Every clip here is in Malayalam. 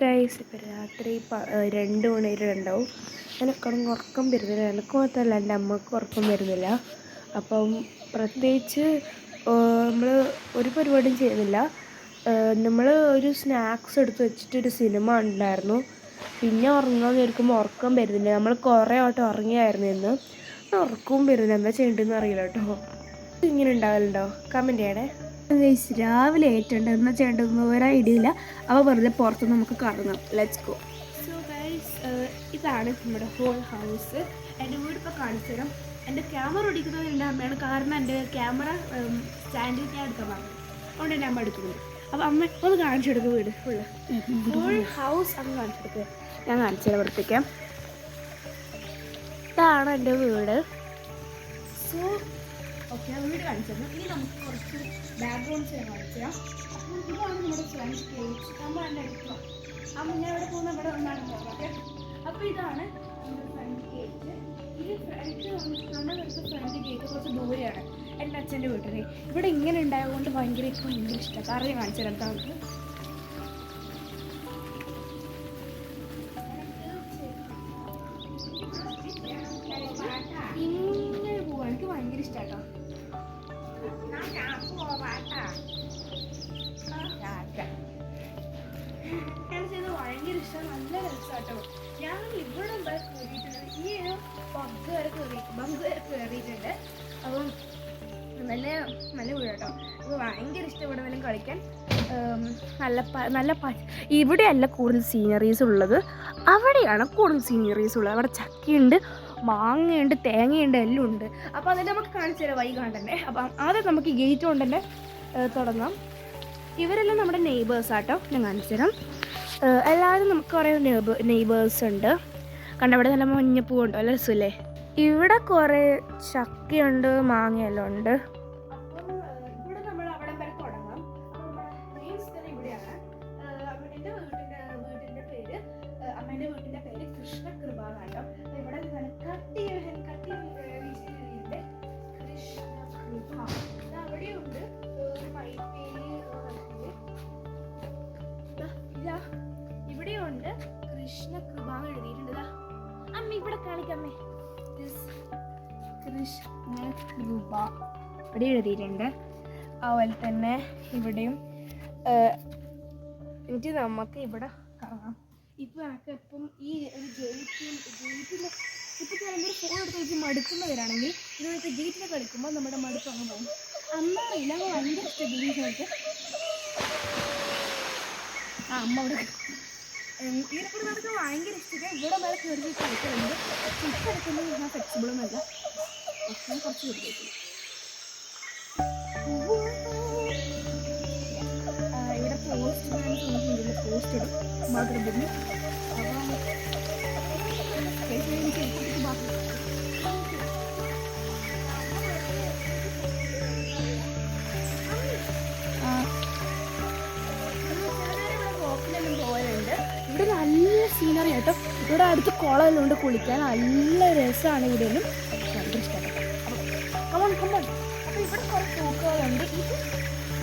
ഗൈസ് ഇപ്പോൾ രാത്രി 2 മണി വരെ ഉണ്ടാവും. എനിക്കടങ്ങ് ഉറക്കം വരുന്നില്ല. എനിക്ക് മാത്രമല്ല, എൻ്റെ അമ്മക്ക് ഉറക്കം വരുന്നില്ല. അപ്പം പ്രത്യേകിച്ച് നമ്മൾ ഒരു പരിപാടിയും ചെയ്യുന്നില്ല. നമ്മൾ ഒരു സ്നാക്സ് എടുത്ത് വെച്ചിട്ടൊരു സിനിമ ഉണ്ടായിരുന്നു. പിന്നെ ഉറങ്ങാമെന്ന് വിചാരിക്കുമ്പോൾ ഉറക്കം വരുന്നില്ല. നമ്മൾ കുറേ ആയിട്ട് ഉറങ്ങിയായിരുന്നു ഇന്ന്. ഉറക്കവും വരുന്നില്ല. എന്താ ചെയ്യേണ്ടതെന്ന് അറിയില്ല കേട്ടോ. ഇങ്ങനെ ഉണ്ടാവലുണ്ടോ? കമൻറ്റ് ചെയ്യണേ ഗൈസ്. രാവിലെ ആയിട്ടുണ്ട്, എന്താ ചെയ്യേണ്ടതെന്ന് ഒരു ഐഡിയ ഇല്ല. അപ്പോൾ വെറുതെ പുറത്ത് നമുക്ക് കറങ്ങാം. Let's go. സോ ഗൈസ്, ഇതാണ് നമ്മുടെ ഹോൾ ഹൗസ്. എൻ്റെ വീട് ഇപ്പോൾ കാണിച്ചു തരാം. എൻ്റെ ക്യാമറ ഓടിക്കുന്നത് എൻ്റെ അമ്മയാണ്. കാരണം എൻ്റെ ക്യാമറ സ്റ്റാൻഡിൽ ഞാൻ എടുക്കാൻ പറഞ്ഞു, അതുകൊണ്ട് എൻ്റെ അമ്മ എടുക്കുന്നുണ്ട്. അപ്പോൾ അമ്മ ഒന്ന് കാണിച്ചെടുക്കുക വീട് ഫുള്ള്. ഹോൾ ഹൗസ് അങ്ങ് കാണിച്ചെടുക്കുക. ഞാൻ കാണിച്ചു തരാം, വർത്തിക്കാം. ഇതാണ് എൻ്റെ വീട്. സോ ഓക്കെ, ഞാൻ വീട് കാണിച്ചു തന്നു. ഇനി നമുക്ക് കുറച്ച് ബാക്ക്ഗ്രൗണ്ട്സ് ഞാൻ കാണിച്ചു തരാം. ഇതാണ് നമ്മുടെ ഫ്രണ്ട് ഗേറ്റ്. നമ്മൾ തന്നെ എടുക്കണം. അമ്മ ഞാൻ ഇവിടെ പോകുന്ന ഇവിടെ ഒന്നാണ് പോകുന്നത്. ഓക്കെ, അപ്പോൾ ഇതാണ് നമ്മുടെ ഫ്രണ്ട് ഗേറ്റ്. ഈ നമ്മുടെ ഫ്രണ്ട് ഗേറ്റ് കുറച്ച് ദൂരെയാണ് എൻ്റെ അച്ഛൻ്റെ വീട്ടിൽ. ഇവിടെ ഇങ്ങനെ ഉണ്ടായതുകൊണ്ട് ഭയങ്കര ഇഷ്ടമാണ്. കാരണം കാണിച്ചു തരാം നമുക്ക്. ഇങ്ങനെ പോവാൻ എനിക്ക് ഭയങ്കര ഇഷ്ടമാട്ടോ. ഭയങ്കര ഇഷ്ടം, നല്ല രസമാട്ടോ. ഞാൻ ഇവിടെ കയറിയിട്ടുണ്ട്. ഈ ഒരു ബങ്ക് വരെ കയറിയിട്ടുണ്ട്. അപ്പം നല്ല വീടാട്ടോ. അപ്പോൾ ഭയങ്കര ഇഷ്ടം ഇവിടെ വല്ലതും കളിക്കാൻ. നല്ല ഇവിടെയല്ല കൂടുതൽ സീനറീസ് ഉള്ളത്, അവിടെയാണ് കൂടുതൽ സീനറീസ് ഉള്ളത്. അവിടെ ചക്കയുണ്ട്, മാങ്ങയുണ്ട്, തേങ്ങയുണ്ട്, എല്ലാം ഉണ്ട്. അപ്പോൾ അതിൽ നമുക്ക് കാണിച്ചു തരാം വൈ കാണണ്ടേ. അപ്പം ആദ്യം നമുക്ക് ഈ ഗേറ്റ് കൊണ്ട് തന്നെ തുടങ്ങാം. ഇവരെല്ലാം നമ്മുടെ നെയ്ബേഴ്സാട്ടോ. ഞാൻ കാണിച്ചു തരാം. എല്ലാവരും നമുക്ക് കുറേ നെയ്ബേഴ്സ് ഉണ്ട്. കണ്ടവിടെ നല്ല മഞ്ഞപ്പൂവുണ്ടോ, നല്ല രസമില്ലേ. ഇവിടെ കുറേ ചക്കയുണ്ട്, മാങ്ങയെല്ലാം ഉണ്ട്. അപ്പം ഇവിടെ നമ്മൾ അവിടെ വരെ തുടങ്ങാം. ഇവിടെയാണ് എൻ്റെ വീടിൻ്റെ പേര്, അമ്മേൻ്റെ വീട്ടിൻ്റെ പേര് കൃഷ്ണകൃപ കേട്ടോ. ഇവിടെ കട്ടി കൃഷ്ണകൃപ അവിടെയുണ്ട്. ഇവിടെയുണ്ട് കൃഷ്ണകൃപ എഴുതിയിട്ടുണ്ട്. അമ്മ ഇവിടെ കാണിക്കമ്മേ. കൃഷ്ണകൃപ ഇവിടെ എഴുതിയിട്ടുണ്ട്. അതുപോലെ തന്നെ ഇവിടെയും. എന്നിട്ട് നമുക്ക് ഇവിടെ കാണാം. ഇപ്പം എനിക്ക് എപ്പം ഈ ഒരു ഗേറ്റിൽ ഇപ്പം ചിലപ്പോൾ ഫോൺ എടുത്ത് വെച്ച് മടുക്കുന്നവരാണെങ്കിൽ ഇതുപോലത്തെ ഗേറ്റിൽ കളിക്കുമ്പോൾ നമ്മുടെ മടുപ്പ് അങ്ങ് പോകും. അന്നറിയില്ല, അങ്ങ് ഭയങ്കര ഇഷ്ടം ഗെയിംസൊക്കെ. അമ്മ അവിടെ ഇതിനെക്കൂടെ നമുക്ക് ഭയങ്കര ഇഷ്ടം. ഇവിടെ മേലെ കയറി കളിക്കുന്നുണ്ട്. ഇപ്പം എടുക്കുന്നത് ഞാൻ ഫ്ലെക്സിബിളൊന്നുമല്ല. ഞാൻ കുറച്ച് കയറിയേക്കും. ഇവിടെ പോസ്റ്റ് പോസ്റ്റ് ഇടും മാതൃഭൂമി. ഇവിടെ നല്ല സീനറി ആട്ടോ. ഇവിടെ അടുത്ത് കുളമെല്ലാം ഉണ്ട്, കുളിക്കാൻ നല്ല രസമാണ്. ഇവിടെയൊന്നും ഭയങ്കര ഇഷ്ടമാണ്. അപ്പം അപ്പോൾ ഇവിടെ കുറേ പൂക്കളുണ്ട്.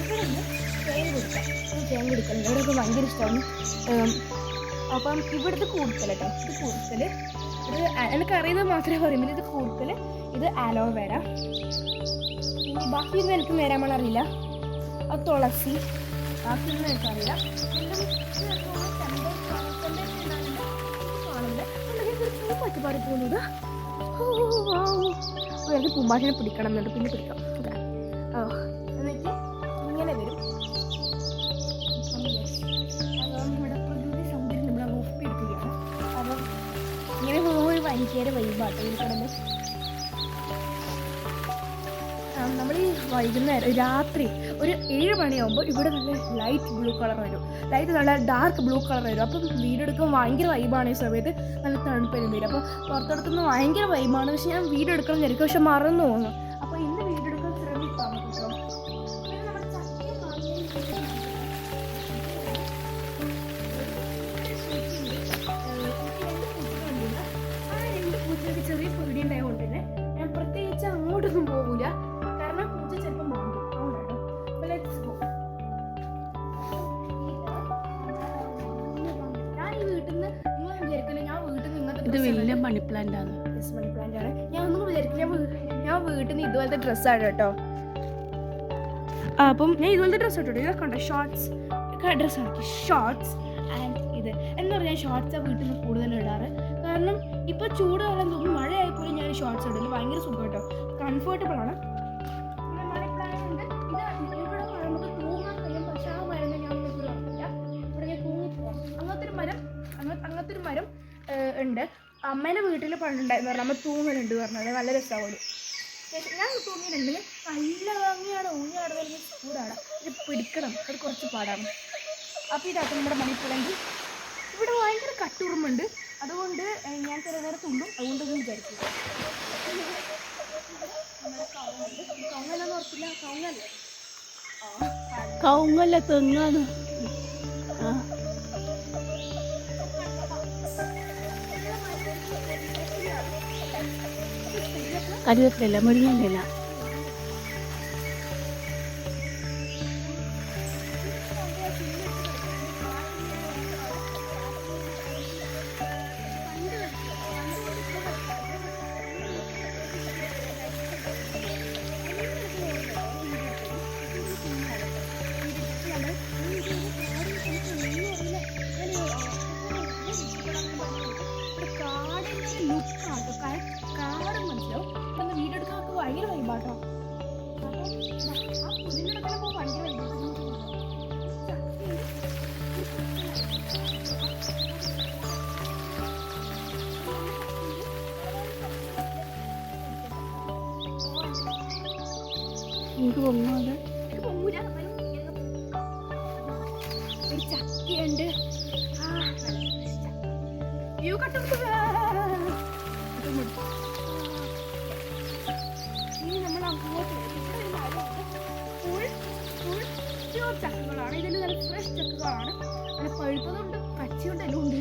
ഇവിടെ നിന്ന് തേൻ കുടിക്കലുണ്ട്. ഇവിടെയൊക്കെ ഭയങ്കര ഇഷ്ടമാണ്. അപ്പം ഇവിടുത്തെ കൂടുതൽ കേട്ടോ. ഇത് കൂടുതൽ ഇത് എനിക്കറിയുന്നത് മാത്രമേ പറയുമ്പോൾ ഇത് കൂടുതൽ ഇത് അലോവേര. പിന്നെ ബാക്കിയൊന്നും എനിക്ക് നേരാമണം അറിയില്ല. അത് തുളസി, ബാക്കിയൊന്നും എനിക്കറിയില്ല. പറ്റി പോകുന്നത് എനിക്ക് പൂമ്പാശിനെ പിടിക്കണം എന്നുണ്ട്. പിന്നെ പിടിക്കാം. എന്നിട്ട് ഇങ്ങനെ വരും. ഇവിടെ പ്രകൃതി സൗന്ദര്യം നമ്മൾ ഒപ്പിയെടുക്കുകയാണ്. അപ്പം ഇങ്ങനെ പോകുമ്പോൾ ഭയങ്കര വൈബാട്ടോ ഈ കിടന്ന്. നമ്മൾ ഈ വൈകുന്നേരം രാത്രി ഒരു 7 മണിയാകുമ്പോൾ ഇവിടെ നല്ല ലൈറ്റ് ബ്ലൂ കളർ വരും. നല്ല ഡാർക്ക് ബ്ലൂ കളർ വരും. അപ്പം വീടെടുക്കുമ്പോൾ ഭയങ്കര വൈബാണ്. ഈ സമയത്ത് നല്ല തണുപ്പരും വരും. അപ്പോൾ പുറത്തെടുക്കുന്നത് ഭയങ്കര വൈബാണ്. പക്ഷെ ഞാൻ വീഡിയോ എടുക്കണം വിചാരിക്കും, പക്ഷെ മറന്നു പോകുന്നു. അപ്പോൾ ഇന്ന് വീഡിയോ എടുക്കാൻ ശ്രമിക്കാം കേട്ടോ. പിന്നെ നമ്മുടെ പൂച്ചയ്ക്ക് ചെറിയ പേടി ഉണ്ടായതുകൊണ്ട് തന്നെ ഞാൻ പ്രത്യേകിച്ച് അങ്ങോട്ടൊന്നും പോകില്ല. കാരണം പൂച്ച ചിലപ്പോൾ മാറും. അതുകൊണ്ടാണ്. അപ്പോൾ ലെറ്റ്സ് ഗോ. നിന്ന് നിങ്ങൾ വിചാരിക്കില്ല ഞാൻ വീട്ടിൽ നിന്ന് ഇങ്ങനത്തെ ഇത് വലിയ മണി പ്ലാന്റ് ആണ്. മണി പ്ലാന്റ് ആണ്. ഞാൻ ഒന്നും വിചാരിക്കില്ല ഞാൻ വീട്ടിൽ നിന്ന് ഇതുപോലത്തെ ഡ്രസ്സാണ് കേട്ടോ. അപ്പം ഞാൻ ഇതുപോലത്തെ ഡ്രസ്സ് ഇട്ടോ. ഇതൊക്കെ ഉണ്ടോ ഷോർട്സ് ഡ്രസ്സാണ്. ഷോർട്സ് ആൻഡ് ഇത് എന്ന് പറഞ്ഞാൽ ഷോർട്സാണ് വീട്ടിൽ നിന്ന് കൂടുതൽ ഇടാറ്. കാരണം ഇപ്പോൾ ചൂട് കാലം തോന്നും മഴയായപ്പോഴും ഞാൻ ഷോർട്സ് ഇടുന്നു. ഭയങ്കര സുഖം കേട്ടോ, കംഫർട്ടബിൾ ആണ്. പിന്നെ മണി പ്ലാന്റ് ഉണ്ട്. ഇത് ഇവിടെ നമുക്ക് തൂങ്ങാൻ കഴിയും. പക്ഷെ ആ മരം ഞാൻ നിങ്ങൾക്ക് ഉറപ്പില്ല. ഇവിടെ ഞാൻ തൂങ്ങിപ്പോകാം. അങ്ങനത്തെ ഒരു മരം ഉണ്ട്. അമ്മേൻ്റെ വീട്ടിൽ പണ്ടുണ്ടായിരുന്നു പറഞ്ഞാൽ അമ്മ തൂങ്ങലുണ്ട് പറഞ്ഞത് നല്ല രസമാണ്. ഞാൻ തൂങ്ങിയിട്ടുണ്ടെങ്കിൽ നല്ല ഭംഗിയാണ്. ഊഞ്ഞാടുന്ന ചൂടാണ്. ഇത് പിടിക്കണം, അത് കുറച്ച് പാടാണ്. അപ്പോൾ ഇതാക്കും നമ്മുടെ മണി പ്ലാന്റ്. ഇവിടെ ഭയങ്കര കട്ടുറുമ്പുണ്ട്. അതുകൊണ്ട് ഞാൻ ചില നേരം തുണ്ടും. അതുകൊണ്ടൊന്നും വിചാരിക്കും. കൗങ്ങലെന്ന് ഓർത്തില്ല. കൗങ്ങല്ല തെങ്ങാണ്. കരുവേപ്പില, മുരിങ്ങൻ്റെ ഇല. ഭയങ്കര വൈബാട്ടോ. ആ പുതിനടക്കല പോകുമ്പോൾ ഭയങ്കര വൈബ്. എനിക്ക് പൊങ്ങാതെ പൊങ്ങൂല. ഒരു ചക്കയുണ്ട്. വ്യൂ കട്ടുമുട്ട്. ഇനി നമ്മൾ അങ്ങോട്ട് ഫുൾ ചക്കകളാണ്. ഇതിൽ നല്ല ഫ്രഷ് ചക്കകളാണ്. നല്ല പഴുത്തതുണ്ട്, പച്ചയുണ്ട്, എല്ലാം ഉണ്ട്.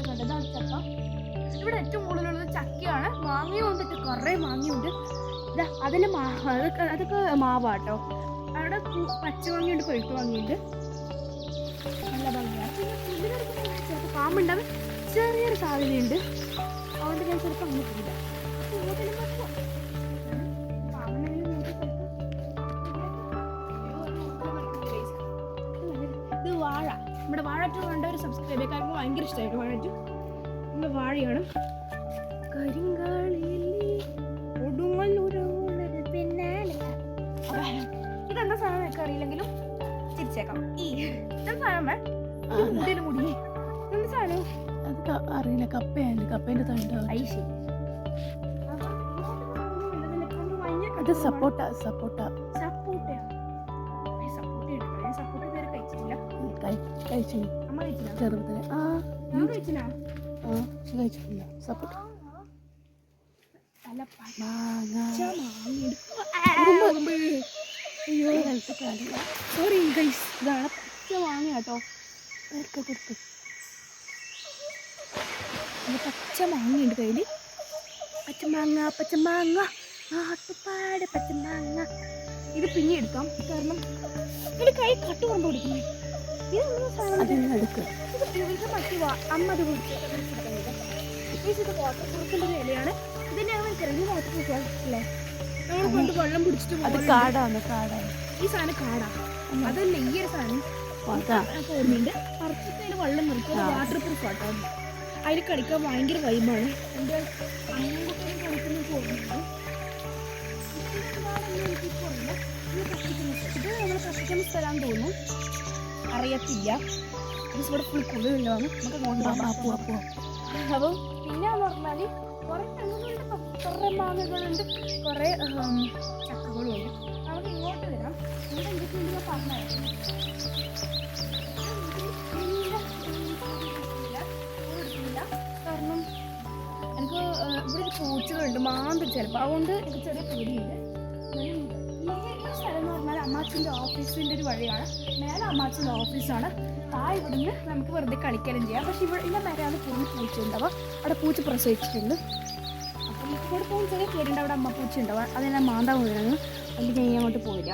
കണ്ടതാണ് ചക്ക. ഇവിടെ ഏറ്റവും കൂടുതലുള്ളത് ചക്കയാണ്. മാങ്ങയും വന്നിട്ട് കുറേ മാങ്ങയുണ്ട്. ഇതാ അതിൽ അതൊക്കെ മാവാട്ടോ. അവിടെ പച്ച മാങ്ങയുണ്ട്, പഴുത്ത മാങ്ങയുണ്ട്. നല്ല ഭംഗിയാണ്. പിന്നെ ചിലപ്പോൾ പാമ്പുണ്ടാവും, ചെറിയൊരു സാധ്യതയുണ്ട്. അതുകൊണ്ട് ഞാൻ ചിലപ്പോൾ അങ്ങനെ പോയില്ല. ഇത് വാഴ. നമ്മുടെ വാഴറ്റു കണ്ട ഒരു സബ്സ്ക്രൈബർക്കാർക്ക് ഭയങ്കര ഇഷ്ടമായിട്ട് വാഴറ്റു. നമ്മുടെ വാഴയാണ്. ഇതെന്താ സാധനം ഒക്കെ അറിയില്ലെങ്കിലും ചിരിച്ചേക്കാം. ഇതെന്താ സാധനം? മുടി എന്താ സാധനം അത് അറിയില്ല. കപ്പയാണ്, കപ്പേൻ്റെ തണ്ട്. അത് സപ്പോട്ട. കഴിച്ചു ചെറുപ്പത്തില്. കഴിച്ചിട്ടില്ല സപ്പോട്ട. സോറി ഗൈസ്, ഇതാണ് പച്ച മാങ്ങ കേട്ടോ. പച്ച മാങ്ങയുണ്ട് കയ്യിൽ. പച്ചമാങ്ങ നാട്ടുപാട് പച്ചമാങ്ങ. ഇത് പിന്നെ എടുക്കാം, കാരണം ഇതിൽ കൈ കട്ട് കൊണ്ട് കൊടുക്കുന്നത്. അമ്മ അത് ഇത് വാട്ടർ പ്രൂഫിൻ്റെ ഇലയാണ്. ഇതിൻ്റെ ചെറിയ വാട്ടർ പ്രൂഫ് അല്ലേ? നമ്മൾ കൊണ്ട് വെള്ളം പിടിച്ചിട്ട് കാടാണ്. ഈ സാധനം കാടാണ്. അതല്ല ഈ ഒരു സാധനം ഓർമ്മയുണ്ട്. പറിച്ചിട്ട് വെള്ളം നിർത്തുക. വാട്ടർ പ്രൂഫ് ആട്ടോ. അതിൽ കളിക്കാൻ ഭയങ്കര വൈബാണ്. എൻ്റെ അമ്മൂട്ടനും കളിക്കുന്ന ഓർമ്മയുണ്ട്. ഇത് നമ്മൾ കത്തിക്കുന്ന സ്ഥലം തോന്നുന്നു, അറിയത്തില്ല. ഇവിടെ ഫുൾ കുളിയുള്ളതാണ്. നമുക്ക് കൊണ്ടുപോകാം. അപ്പം പിന്നെ എന്ന് പറഞ്ഞാൽ കുറേ തെങ്ങുകളുണ്ട്, കുറേ മാങ്ങകളുണ്ട്, കുറേ ചക്കകളും ഉണ്ട്. നമുക്ക് ഇങ്ങോട്ട് വരാം. ഇവിടെ എന്തൊക്കെയുണ്ട് ഞാൻ പറഞ്ഞായിരുന്നു. കാരണം എനിക്ക് ഇവിടെ ഒരു പൂച്ചകളുണ്ട്, മാന്തും ചിലപ്പോൾ. അതുകൊണ്ട് എനിക്ക് ചെറിയ പേടിയുണ്ട്. ഈ സ്ഥലം എന്ന് പറഞ്ഞാൽ അമ്മാച്ചൻ്റെ ഓഫീസിൻ്റെ ഒരു വഴിയാണ്. മേലെ അമ്മാച്ചൻ്റെ ഓഫീസാണ്. ഇവിടുന്ന് നമുക്ക് വെറുതെ കളിക്കാനും ചെയ്യാം. പക്ഷേ ഇവിടെ മേലെയാണ് ഫുള്ള് പൂച്ച ഉണ്ടാവുക. അവിടെ പൂച്ച പ്രസവിച്ചിട്ടുണ്ട്. അപ്പം ഇവിടെ പോകുന്ന ചെറിയ പേരുണ്ട്. അവിടെ അമ്മ പൂച്ച ഉണ്ടാവുക. അതെല്ലാം മാന്താൻ വീഴാണ്. അല്ലെങ്കിൽ ഞാൻ അങ്ങോട്ട് പോയില്ല.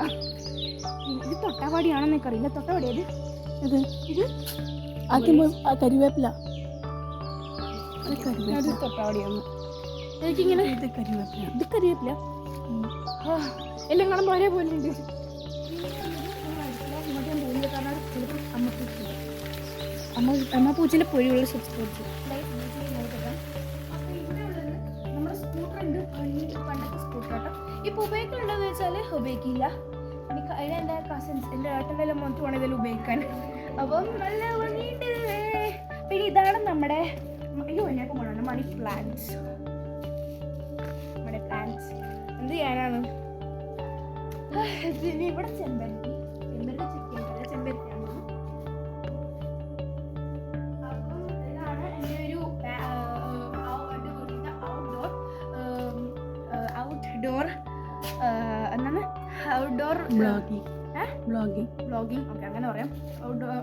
ഇത് തൊട്ടാവാടിയാണെന്ന് എനിക്കറിയില്ല. തൊട്ടാവാടിയത് ഇത് കരുവേപ്പില. അത് തൊട്ടാടിയാണ് എനിക്കിങ്ങനെ ഇത് കരിവേപ്പില. ഇത് കരിവേപ്പില എല്ലാം കാണുമ്പോൾ ഒരേ പോലെ ഉണ്ട്. അമ്മ പൂച്ചേൻ്റെ പൊഴിയുള്ള സബ്സ്ക്രൈബ് നമ്മുടെ സ്കൂട്ടർ ഉണ്ട്. പണ്ടത്തെ സ്കൂട്ടർ കേട്ടോ. ഇപ്പോൾ ഉപയോഗിക്കുന്നുണ്ടെന്ന് വെച്ചാൽ ഉപയോഗിക്കില്ല. എനിക്ക് എൻ്റെ കസിൻസ് എൻ്റെ ഏട്ടൻ്റെ എല്ലാം മൊത്തം വേണം ഇതെല്ലാം ഉപയോഗിക്കാൻ. അപ്പം നല്ല ഭംഗിയുണ്ട്. പിന്നെ ഇതാണ് നമ്മുടെ മണി പ്ലാന്റ്സ്. നമ്മുടെ പ്ലാന്റ്സ് എന്ത് ചെയ്യാനാണ് ഇവിടെ ചെമ്പരത്തി ചെമ്പരത്തിയാണ്. അപ്പം ഇതാണ് എൻ്റെ ഒരു ഔട്ട്ഡോർ എന്താണ് ഔട്ട്ഡോർ വ്ളോഗിങ് ഓക്കെ അങ്ങനെ പറയാം. Outdoor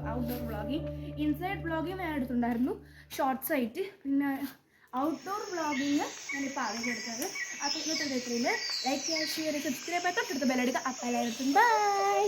vlogging. ഇൻസൈഡ് വ്ളോഗിങ് ഞാൻ എടുത്തിട്ടുണ്ടായിരുന്നു ഷോർട്സ് ആയിട്ട്. പിന്നെ ഔട്ട്ഡോർ വ്ളോഗിങ് ഞാനിപ്പോൾ ആദ്യം എടുത്തത്. അപ്പോൾ ഇന്നത്തെ വീട്ടിൽ ലൈക്ക് ചെയ്യുക, ഷെയർ, സബ്സ്ക്രൈബ്, തൊട്ടടുത്ത് ബെല്ലടിക്കുക. അപ്പോൾ എല്ലാവർക്കും ബൈ.